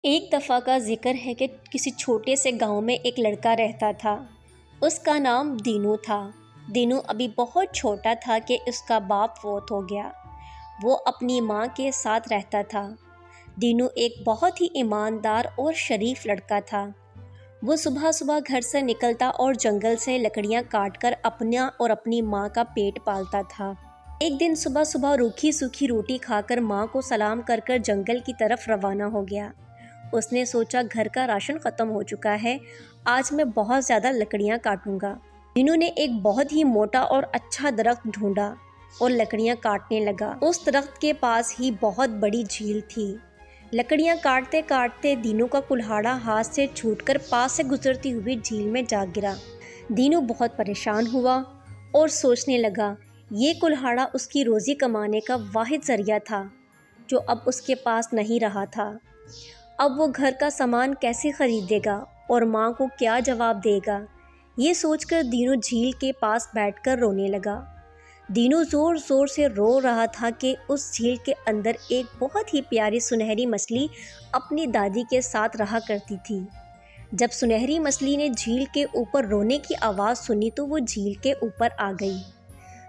ایک دفعہ کا ذکر ہے کہ کسی چھوٹے سے گاؤں میں ایک لڑکا رہتا تھا۔ اس کا نام دینو تھا۔ دینو ابھی بہت چھوٹا تھا کہ اس کا باپ فوت ہو گیا۔ وہ اپنی ماں کے ساتھ رہتا تھا۔ دینو ایک بہت ہی ایماندار اور شریف لڑکا تھا۔ وہ صبح صبح گھر سے نکلتا اور جنگل سے لکڑیاں کاٹ کر اپنا اور اپنی ماں کا پیٹ پالتا تھا۔ ایک دن صبح صبح روکھی سوکھی روٹی کھا کر ماں کو سلام کر جنگل کی طرف روانہ ہو گیا۔ اس نے سوچا گھر کا راشن ختم ہو چکا ہے، آج میں بہت زیادہ لکڑیاں کاٹوں گا۔ دینو نے ایک بہت ہی موٹا اور اچھا درخت ڈھونڈا اور لکڑیاں کاٹنے لگا۔ اس درخت کے پاس ہی بہت بڑی جھیل تھی۔ لکڑیاں کاٹتے کاٹتے دینو کا کلہاڑا ہاتھ سے چھوٹ کر پاس سے گزرتی ہوئی جھیل میں جا گرا۔ دینو بہت پریشان ہوا اور سوچنے لگا یہ کلہاڑا اس کی روزی کمانے کا واحد ذریعہ تھا جو اب اس کے پاس نہیں رہا تھا۔ اب وہ گھر کا سامان کیسے خریدے گا اور ماں کو کیا جواب دے گا؟ یہ سوچ کر دینو جھیل کے پاس بیٹھ کر رونے لگا۔ دینو زور زور سے رو رہا تھا کہ اس جھیل کے اندر ایک بہت ہی پیاری سنہری مچھلی اپنی دادی کے ساتھ رہا کرتی تھی۔ جب سنہری مچھلی نے جھیل کے اوپر رونے کی آواز سنی تو وہ جھیل کے اوپر آ گئی۔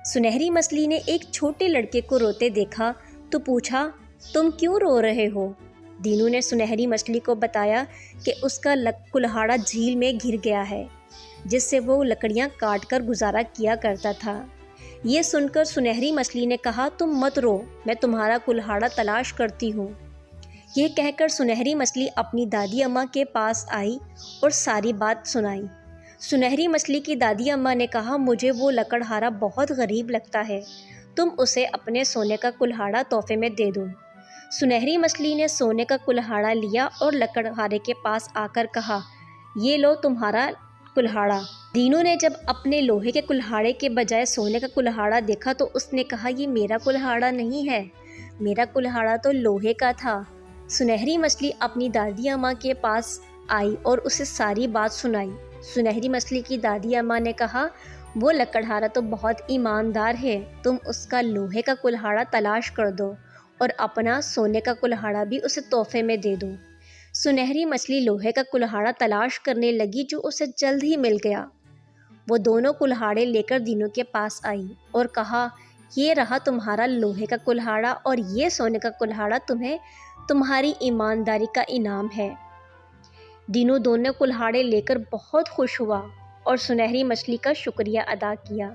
سنہری مچھلی نے ایک چھوٹے لڑکے کو روتے دیکھا تو پوچھا، تم کیوں رو رہے ہو؟ دینو نے سنہری مچھلی کو بتایا کہ اس کا کلہاڑا جھیل میں گر گیا ہے جس سے وہ لکڑیاں کاٹ کر گزارا کیا کرتا تھا۔ یہ سن کر سنہری مچھلی نے کہا، تم مت رو، میں تمہارا کلہاڑا تلاش کرتی ہوں۔ یہ کہہ کر سنہری مچھلی اپنی دادی اماں کے پاس آئی اور ساری بات سنائی۔ سنہری مچھلی کی دادی اماں نے کہا، مجھے وہ لکڑہارا بہت غریب لگتا ہے، تم اسے اپنے سونے کا کلہاڑا تحفے میں دے دو۔ سنہری مچھلی نے سونے کا کلہاڑا لیا اور لکڑہارے کے پاس آ کر کہا، یہ لو تمہارا کلہاڑا۔ دینو نے جب اپنے لوہے کے کلہاڑے کے بجائے سونے کا کلہاڑا دیکھا تو اس نے کہا، یہ میرا کلہاڑا نہیں ہے، میرا کلہاڑا تو لوہے کا تھا۔ سنہری مچھلی اپنی دادی اماں کے پاس آئی اور اسے ساری بات سنائی۔ سنہری مچھلی کی دادی اماں نے کہا، وہ لکڑہارا تو بہت ایماندار ہے، تم اس کا لوہے کا کلہاڑا تلاش کر دو اور اپنا سونے کا کلہاڑا بھی اسے تحفے میں دے دو۔ سنہری مچھلی لوہے کا کلہاڑا تلاش کرنے لگی جو اسے جلد ہی مل گیا۔ وہ دونوں کلہاڑے لے کر دینو کے پاس آئی اور کہا، یہ رہا تمہارا لوہے کا کلہاڑا اور یہ سونے کا کلہاڑا تمہیں تمہاری ایمانداری کا انعام ہے۔ دینو دونوں کلہاڑے لے کر بہت خوش ہوا اور سنہری مچھلی کا شکریہ ادا کیا۔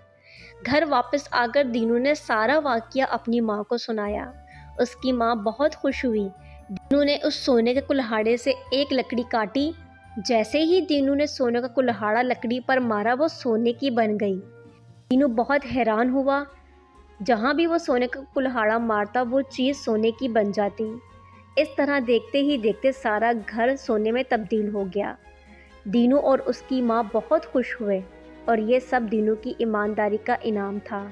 گھر واپس آ کر دینو نے سارا واقعہ اپنی ماں کو سنایا۔ اس کی ماں بہت خوش ہوئی۔ دینو نے اس سونے کے کلہاڑے سے ایک لکڑی کاٹی۔ جیسے ہی دینو نے سونے کا کلہاڑا لکڑی پر مارا وہ سونے کی بن گئی۔ دینو بہت حیران ہوا، جہاں بھی وہ سونے کا کلہاڑا مارتا وہ چیز سونے کی بن جاتی۔ اس طرح دیکھتے ہی دیکھتے سارا گھر سونے میں تبدیل ہو گیا۔ دینو اور اس کی ماں بہت خوش ہوئے اور یہ سب دینو کی ایمانداری کا انعام تھا۔